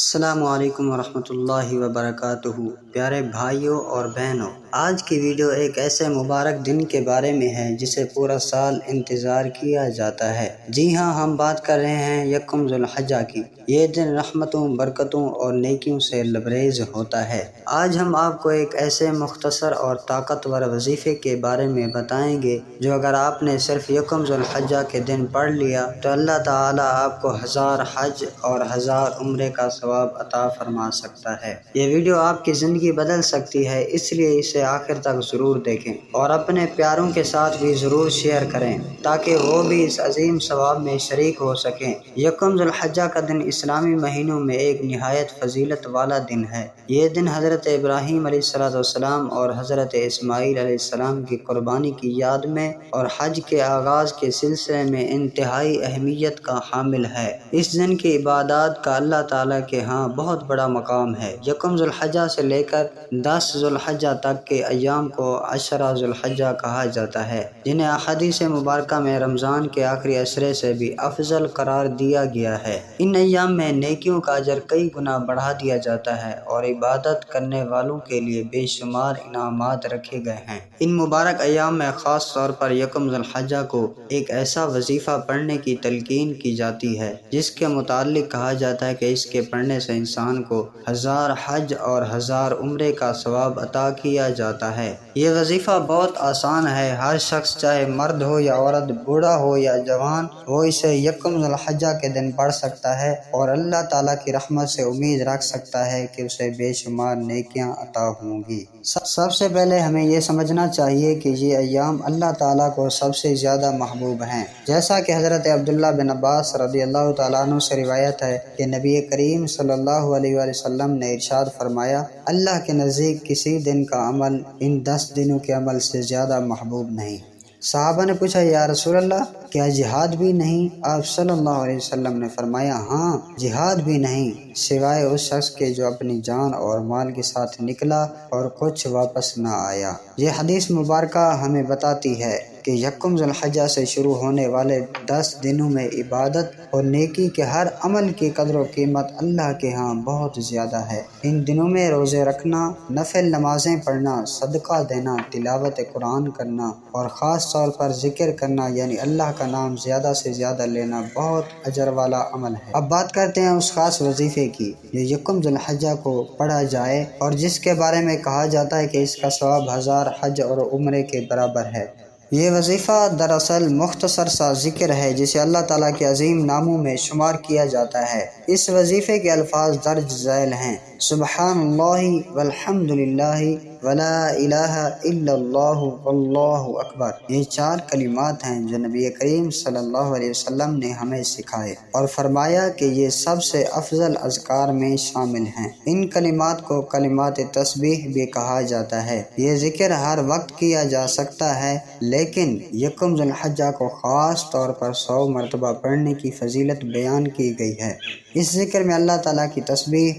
السلام علیکم ورحمۃ اللہ وبرکاتہ۔ پیارے بھائیوں اور بہنوں، آج کی ویڈیو ایک ایسے مبارک دن کے بارے میں ہے جسے پورا سال انتظار کیا جاتا ہے۔ جی ہاں، ہم بات کر رہے ہیں یکم ذو الحجہ کی۔ یہ دن رحمتوں، برکتوں اور نیکیوں سے لبریز ہوتا ہے۔ آج ہم آپ کو ایک ایسے مختصر اور طاقتور وظیفے کے بارے میں بتائیں گے جو اگر آپ نے صرف یکم ذو الحجہ کے دن پڑھ لیا تو اللہ تعالیٰ آپ کو 1000 حج اور 1000 عمرے کا ثواب عطا فرما سکتا ہے۔ یہ ویڈیو آپ کی زندگی بدل سکتی ہے، اس لیے اسے آخر تک ضرور دیکھیں اور اپنے پیاروں کے ساتھ بھی ضرور شیئر کریں تاکہ وہ بھی اس عظیم ثواب میں شریک ہو سکیں۔ یکم ذو الحجہ کا دن اسلامی مہینوں میں ایک نہایت فضیلت والا دن ہے۔ یہ دن حضرت ابراہیم علیہ السلام اور حضرت اسماعیل علیہ السلام کی قربانی کی یاد میں اور حج کے آغاز کے سلسلے میں انتہائی اہمیت کا حامل ہے۔ اس دن کی عبادات کا اللہ تعالیٰ کے ہاں بہت بڑا مقام ہے۔ یکم ذو الحجہ سے لے کر 10 ذو الحجہ تک کے ایام کو عشرہ ذو الحجہ کہا جاتا ہے، جنہیں احادیث مبارکہ میں رمضان کے آخری عشرے سے بھی افضل قرار دیا گیا ہے۔ ان ایام میں نیکیوں کا اجر کئی گنا بڑھا دیا جاتا ہے اور عبادت کرنے والوں کے لیے بے شمار انعامات رکھے گئے ہیں۔ ان مبارک ایام میں خاص طور پر یکم ذو الحجہ کو ایک ایسا وظیفہ پڑھنے کی تلقین کی جاتی ہے جس کے متعلق کہا جاتا ہے کہ اس کے پڑھنے سے انسان کو 1000 حج اور 1000 عمرے کا ثواب عطا کیا جاتا ہے۔ یہ وظیفہ بہت آسان ہے، ہر شخص چاہے مرد ہو یا عورت، بوڑھا ہو یا جوان، وہ اسے یکم ذو الحجہ کے دن پڑھ سکتا ہے اور اللہ تعالیٰ کی رحمت سے امید رکھ سکتا ہے کہ اسے بے شمار نیکیاں عطا ہوں گی۔ سب سے پہلے ہمیں یہ سمجھنا چاہیے کہ یہ ایام اللہ تعالیٰ کو سب سے زیادہ محبوب ہیں، جیسا کہ حضرت عبداللہ بن عباس رضی اللہ تعالیٰ عنہ سے روایت ہے کہ نبی کریم صلی اللہ علیہ وآلہ وسلم نے ارشاد فرمایا، اللہ کے نزدیک کسی دن کا عمل ان 10 دنوں کے عمل سے زیادہ محبوب نہیں۔ صحابہ نے پوچھا، یا رسول اللہ، کیا جہاد بھی نہیں؟ آپ صلی اللہ علیہ وسلم نے فرمایا، ہاں، جہاد بھی نہیں سوائے اس شخص کے جو اپنی جان اور مال کے ساتھ نکلا اور کچھ واپس نہ آیا۔ یہ حدیث مبارکہ ہمیں بتاتی ہے کہ یکم ذو الحجہ سے شروع ہونے والے 10 دنوں میں عبادت اور نیکی کے ہر عمل کی قدر و قیمت اللہ کے ہاں بہت زیادہ ہے۔ ان دنوں میں روزے رکھنا، نفل نمازیں پڑھنا، صدقہ دینا، تلاوت قرآن کرنا اور خاص طور پر ذکر کرنا یعنی اللہ کا نام زیادہ سے زیادہ لینا بہت اجر والا عمل ہے۔ اب بات کرتے ہیں اس خاص وظیفے کی جو یکم ذو الحجہ کو پڑھا جائے اور جس کے بارے میں کہا جاتا ہے کہ اس کا ثواب 1000 حج اور عمرے کے برابر ہے۔ یہ وظیفہ دراصل مختصر سا ذکر ہے جسے اللہ تعالیٰ کے عظیم ناموں میں شمار کیا جاتا ہے۔ اس وظیفے کے الفاظ درج ذیل ہیں: سبحان اللہ والحمد للہ ولا الہ الا اللہ واللہ اکبر۔ یہ 4 کلمات ہیں جو نبی کریم صلی اللہ علیہ وسلم نے ہمیں سکھائے اور فرمایا کہ یہ سب سے افضل اذکار میں شامل ہیں۔ ان کلمات کو کلمات تسبیح بھی کہا جاتا ہے۔ یہ ذکر ہر وقت کیا جا سکتا ہے، لیکن یکم ذو الحجہ کو خاص طور پر 100 مرتبہ پڑھنے کی فضیلت بیان کی گئی ہے۔ اس ذکر میں اللہ تعالیٰ کی تسبیح،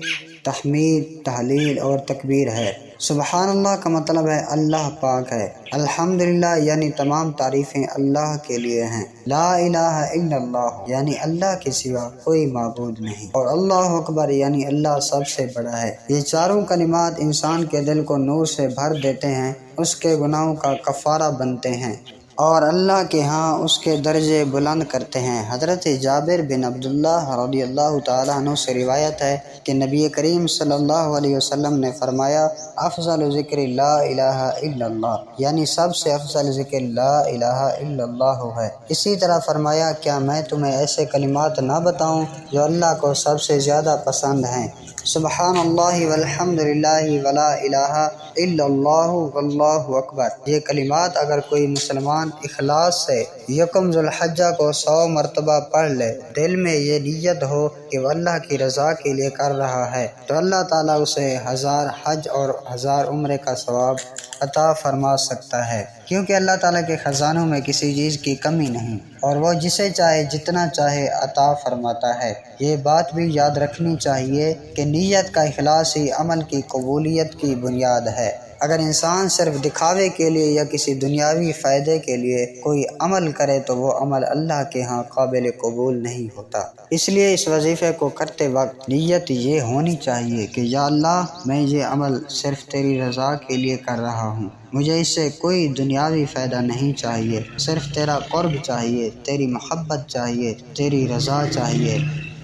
تحمید، تحلیل اور تکبیر ہے۔ سبحان اللہ کا مطلب ہے اللہ پاک ہے۔ الحمدللہ یعنی تمام تعریفیں اللہ کے لیے ہیں۔ لا الہ الا اللہ یعنی اللہ کے سوا کوئی معبود نہیں، اور اللہ اکبر یعنی اللہ سب سے بڑا ہے۔ یہ 4 کلمات انسان کے دل کو نور سے بھر دیتے ہیں، اس کے گناہوں کا کفارہ بنتے ہیں اور اللہ کے ہاں اس کے درجے بلند کرتے ہیں۔ حضرت جابر بن عبداللہ رضی اللہ تعالیٰ عنہ سے روایت ہے کہ نبی کریم صلی اللہ علیہ وسلم نے فرمایا، افضل ذکر لا الہ الا اللہ یعنی سب سے افضل ذکر لا الہ الا اللہ ہے۔ اسی طرح فرمایا، کیا میں تمہیں ایسے کلمات نہ بتاؤں جو اللہ کو سب سے زیادہ پسند ہیں؟ سبحان اللہ والحمد للہ ولا الہ الا اللہ واللہ اکبر۔ یہ کلمات اگر کوئی مسلمان اخلاص سے یکم ذو الحجہ کو 100 مرتبہ پڑھ لے، دل میں یہ نیت ہو کہ وہ اللہ کی رضا کے لیے کر رہا ہے، تو اللہ تعالیٰ اسے 1000 حج اور 1000 عمرے کا ثواب عطا فرما سکتا ہے، کیونکہ اللہ تعالیٰ کے خزانوں میں کسی چیز کی کمی نہیں اور وہ جسے چاہے جتنا چاہے عطا فرماتا ہے۔ یہ بات بھی یاد رکھنی چاہیے کہ نیت کا اخلاص ہی عمل کی قبولیت کی بنیاد ہے۔ اگر انسان صرف دکھاوے کے لیے یا کسی دنیاوی فائدے کے لیے کوئی عمل کرے تو وہ عمل اللہ کے ہاں قابل قبول نہیں ہوتا۔ اس لیے اس وظیفے کو کرتے وقت نیت یہ ہونی چاہیے کہ یا اللہ میں یہ عمل صرف تیری رضا کے لیے کر رہا ہوں، مجھے اس سے کوئی دنیاوی فائدہ نہیں چاہیے، صرف تیرا قرب چاہیے، تیری محبت چاہیے، تیری رضا چاہیے۔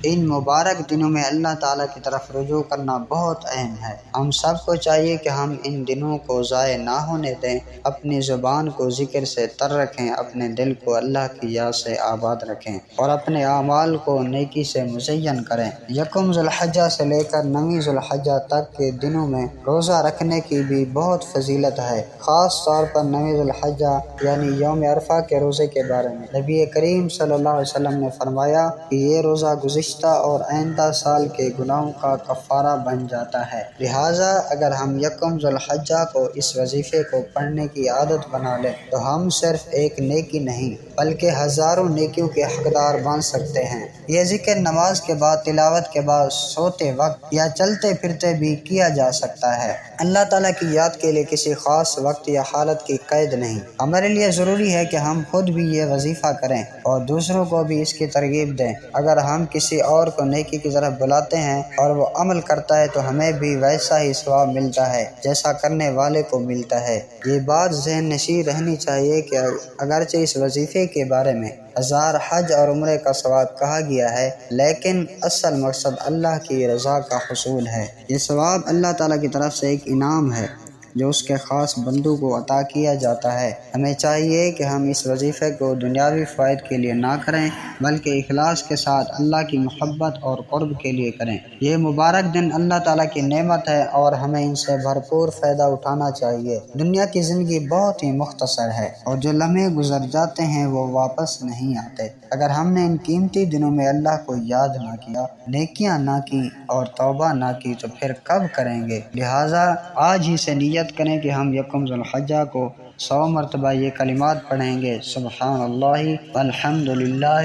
ان مبارک دنوں میں اللہ تعالیٰ کی طرف رجوع کرنا بہت اہم ہے۔ ہم سب کو چاہیے کہ ہم ان دنوں کو ضائع نہ ہونے دیں، اپنی زبان کو ذکر سے تر رکھیں، اپنے دل کو اللہ کی یاد سے آباد رکھیں اور اپنے اعمال کو نیکی سے مزین کریں۔ یکم ذی الحجہ سے لے کر 9 ذی الحجہ تک کے دنوں میں روزہ رکھنے کی بھی بہت فضیلت ہے، خاص طور پر 9 ذی الحجہ یعنی یوم عرفہ کے روزے کے بارے میں نبی کریم صلی اللہ علیہ وسلم نے فرمایا کہ یہ روزہ گزشتہ اور آئندہ سال کے گناہوں کا کفارہ بن جاتا ہے۔ لہٰذا اگر ہم یکم ذی الحجہ کو اس وظیفے کو پڑھنے کی عادت بنا لیں تو ہم صرف ایک نیکی نہیں بلکہ ہزاروں نیکیوں کے حقدار بن سکتے ہیں۔ یہ ذکر نماز کے بعد، تلاوت کے بعد، سوتے وقت یا چلتے پھرتے بھی کیا جا سکتا ہے۔ اللہ تعالیٰ کی یاد کے لیے کسی خاص وقت یا حالت کی قید نہیں۔ ہمارے لیے ضروری ہے کہ ہم خود بھی یہ وظیفہ کریں اور دوسروں کو بھی اس کی ترغیب دیں۔ اگر ہم کسی اور کو نیکی کی طرف بلاتے ہیں اور وہ عمل کرتا ہے تو ہمیں بھی ویسا ہی ثواب ملتا ہے جیسا کرنے والے کو ملتا ہے۔ یہ بات ذہن نشین رہنی چاہیے کہ اگرچہ اس وظیفے کے بارے میں 1000 حج اور عمرے کا ثواب کہا گیا ہے، لیکن اصل مقصد اللہ کی رضا کا حصول ہے۔ یہ ثواب اللہ تعالیٰ کی طرف سے ایک انعام ہے جو اس کے خاص بندوں کو عطا کیا جاتا ہے۔ ہمیں چاہیے کہ ہم اس وظیفے کو دنیاوی فوائد کے لیے نہ کریں بلکہ اخلاص کے ساتھ اللہ کی محبت اور قرب کے لیے کریں۔ یہ مبارک دن اللہ تعالیٰ کی نعمت ہے اور ہمیں ان سے بھرپور فائدہ اٹھانا چاہیے۔ دنیا کی زندگی بہت ہی مختصر ہے اور جو لمحے گزر جاتے ہیں وہ واپس نہیں آتے۔ اگر ہم نے ان قیمتی دنوں میں اللہ کو یاد نہ کیا، نیکیاں نہ کی اور توبہ نہ کی تو پھر کب کریں گے؟ لہٰذا آج ہی سے نیت کریں کہ ہم یکم ذی الحجہ کو 100 مرتبہ یہ کلمات پڑھیں گے، سبحان اللہ والحمد للہ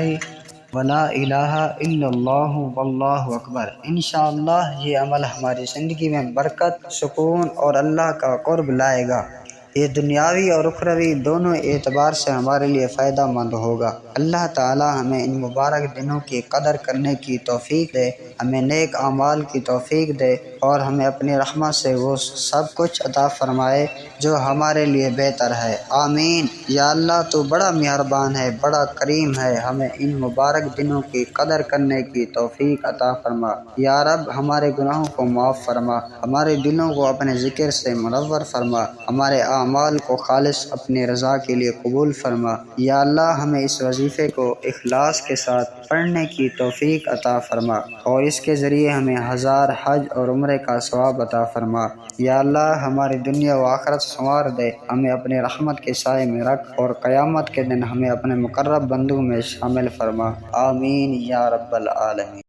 ولا الہ الا اللہ واللہ اکبر۔ انشاءاللہ یہ عمل ہماری زندگی میں برکت، سکون اور اللہ کا قرب لائے گا۔ یہ دنیاوی اور اخروی دونوں اعتبار سے ہمارے لیے فائدہ مند ہوگا۔ اللہ تعالی ہمیں ان مبارک دنوں کی قدر کرنے کی توفیق دے، ہمیں نیک اعمال کی توفیق دے اور ہمیں اپنی رحمت سے وہ سب کچھ عطا فرمائے جو ہمارے لیے بہتر ہے، آمین۔ یا اللہ تو بڑا مہربان ہے، بڑا کریم ہے، ہمیں ان مبارک دنوں کی قدر کرنے کی توفیق عطا فرما۔ یا رب ہمارے گناہوں کو معاف فرما، ہمارے دلوں کو اپنے ذکر سے منور فرما، ہمارے اعمال کو خالص اپنی رضا کے لیے قبول فرما۔ یا اللہ ہمیں اس وظیفے کو اخلاص کے ساتھ پڑھنے کی توفیق عطا فرما اور اس کے ذریعے ہمیں 1000 حج اور عمرے کا ثواب عطا فرما۔ یا اللہ ہماری دنیا و آخرت سنوار دے، ہمیں اپنے رحمت کے سائے میں رکھ اور قیامت کے دن ہمیں اپنے مقرب بندوں میں شامل فرما، آمین یا رب العالمین۔